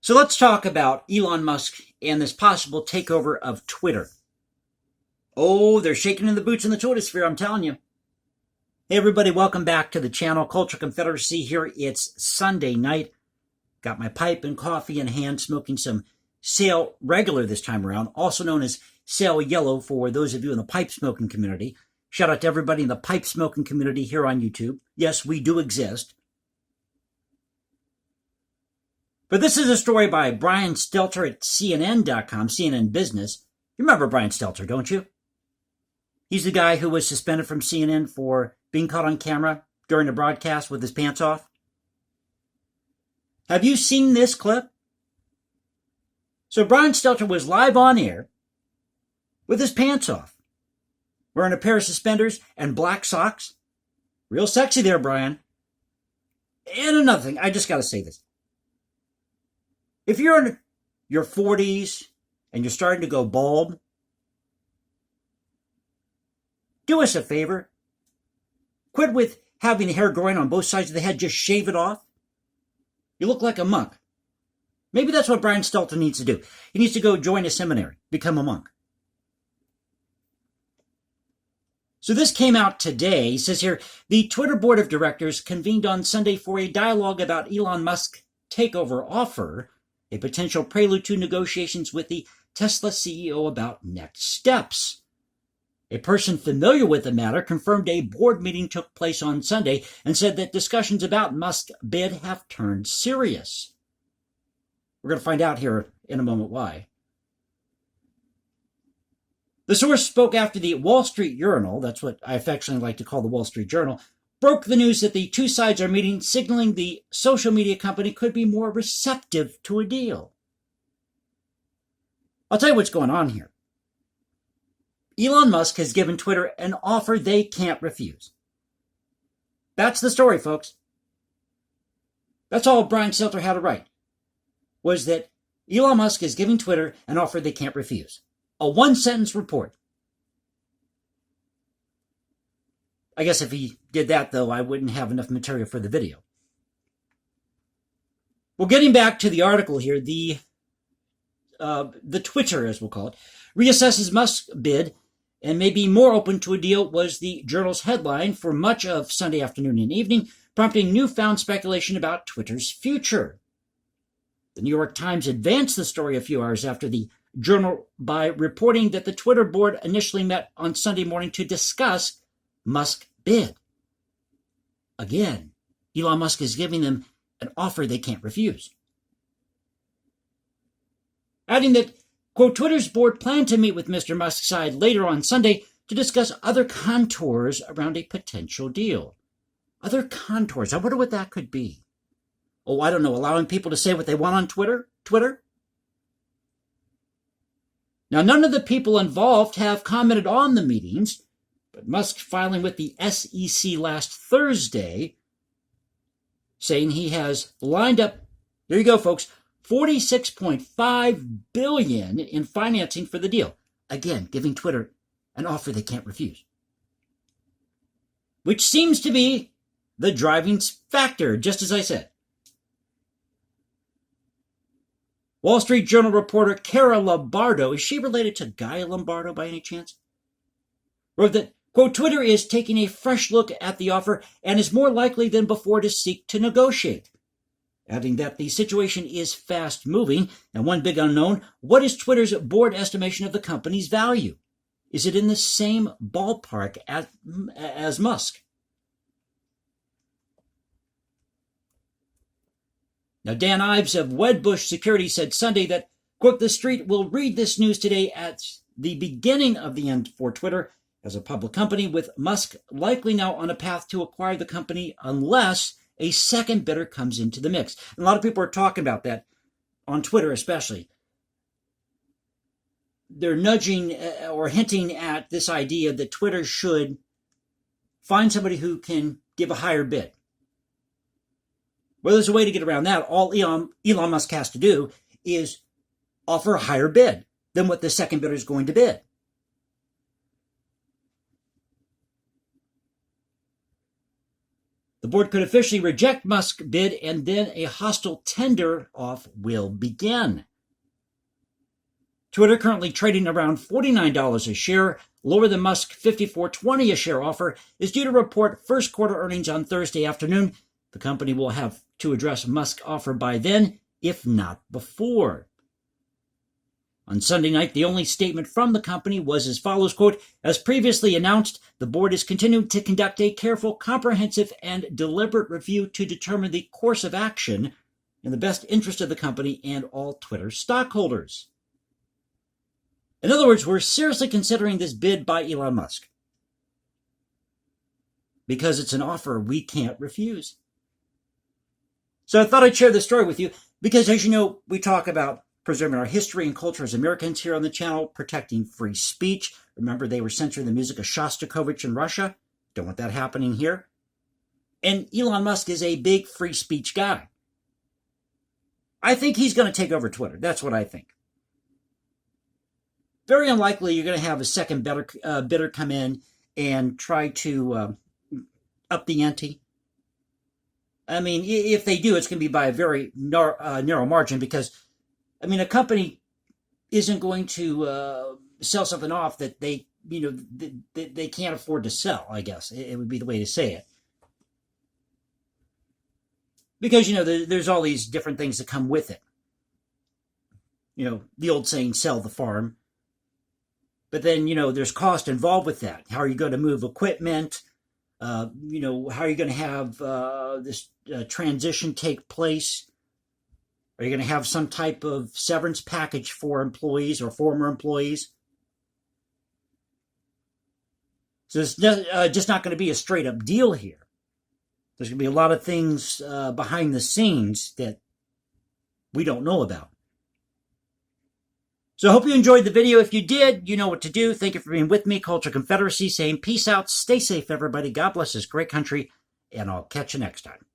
So let's talk about Elon Musk and this possible takeover of Twitter. Oh, they're shaking in the boots in the Twitter sphere, I'm telling you. Hey everybody, welcome back to the channel, Culture Confederacy here. It's Sunday night. Got my pipe and coffee in hand, smoking some Sail Regular this time around, also known as Sail Yellow for those of you in the pipe smoking community. Shout out to everybody in the pipe smoking community here on YouTube. Yes, we do exist. But this is a story by Brian Stelter at CNN.com, CNN Business. You remember Brian Stelter, don't you? He's the guy who was suspended from CNN for being caught on camera during a broadcast with his pants off. Have you seen this clip? So Brian Stelter was live on air with his pants off, wearing a pair of suspenders and black socks. Real sexy there, Brian. And another thing, I just got to say this. If you're in your 40s and you're starting to go bald, do us a favor. Quit with having the hair growing on both sides of the head. Just shave it off. You look like a monk. Maybe that's what Brian Stelter needs to do. He needs to go join a seminary, become a monk. So this came out today. It says here, the Twitter board of directors convened on Sunday for a dialogue about Elon Musk's takeover offer, a potential prelude to negotiations with the Tesla CEO about next steps. A person familiar with the matter confirmed a board meeting took place on Sunday and said that discussions about Musk's bid have turned serious. We're going to find out here in a moment why. The source spoke after the Wall Street Journal, that's what I affectionately like to call the Wall Street Journal, broke the news that the two sides are meeting, signaling the social media company could be more receptive to a deal. I'll tell you what's going on here. Elon Musk has given Twitter an offer they can't refuse. That's the story, folks. That's all Brian Stelter had to write, was that Elon Musk is giving Twitter an offer they can't refuse. A one-sentence report. I guess if he did that, though, I wouldn't have enough material for the video. Well, getting back to the article here, the Twitter, as we'll call it, reassesses Musk's bid and may be more open to a deal was the Journal's headline for much of Sunday afternoon and evening, prompting newfound speculation about Twitter's future. The New York Times advanced the story a few hours after the Journal by reporting that the Twitter board initially met on Sunday morning to discuss Musk's bid. Again, Elon Musk is giving them an offer they can't refuse. Adding that, quote, Twitter's board planned to meet with Mr. Musk's side later on Sunday to discuss other contours around a potential deal. Other contours. I wonder what that could be. Oh, I don't know, allowing people to say what they want on Twitter? Now, none of the people involved have commented on the meetings, but Musk filing with the SEC last Thursday, saying he has lined up, there you go, folks, $46.5 billion in financing for the deal. Again, giving Twitter an offer they can't refuse. Which seems to be the driving factor, just as I said. Wall Street Journal reporter Cara Lombardo, is she related to Guy Lombardo by any chance? Wrote that, quote, Twitter is taking a fresh look at the offer and is more likely than before to seek to negotiate. Adding that the situation is fast moving, and one big unknown, what is Twitter's board estimation of the company's value? Is it in the same ballpark as Musk? Now, Dan Ives of Wedbush Security said Sunday that, quote, the street will read this news today at the beginning of the end for Twitter as a public company, with Musk likely now on a path to acquire the company unless a second bidder comes into the mix. And a lot of people are talking about that on Twitter especially. They're nudging or hinting at this idea that Twitter should find somebody who can give a higher bid. Well, there's a way to get around that. All Elon Musk has to do is offer a higher bid than what the second bidder is going to bid. The board could officially reject Musk's bid, and then a hostile tender offer will begin. Twitter, currently trading around $49 a share, lower than Musk's $54.20 a share offer, is due to report first quarter earnings on Thursday afternoon. The company will have to address Musk's offer by then, if not before. On Sunday night, the only statement from the company was as follows, quote, "As previously announced, the board is continuing to conduct a careful, comprehensive, and deliberate review to determine the course of action in the best interest of the company and all Twitter stockholders." In other words, we're seriously considering this bid by Elon Musk because it's an offer we can't refuse. So I thought I'd share this story with you because, as you know, we talk about preserving our history and culture as Americans here on the channel, protecting free speech. Remember, they were censoring the music of Shostakovich in Russia. Don't want that happening here. And Elon Musk is a big free speech guy. I think he's going to take over Twitter. That's what I think. Very unlikely you're going to have a second bidder come in and try to up the ante. I mean, if they do, it's going to be by a very narrow margin because, I mean, a company isn't going to sell something off that they can't afford to sell, I guess. It would be the way to say it. Because, there's all these different things that come with it. The old saying, sell the farm. But then, there's cost involved with that. How are you going to move equipment? How are you going to have this transition take place? Are you going to have some type of severance package for employees or former employees? So it's just not going to be a straight-up deal here. There's going to be a lot of things behind the scenes that we don't know about. So I hope you enjoyed the video. If you did, you know what to do. Thank you for being with me. Culture Confederacy saying peace out. Stay safe, everybody. God bless this great country, and I'll catch you next time.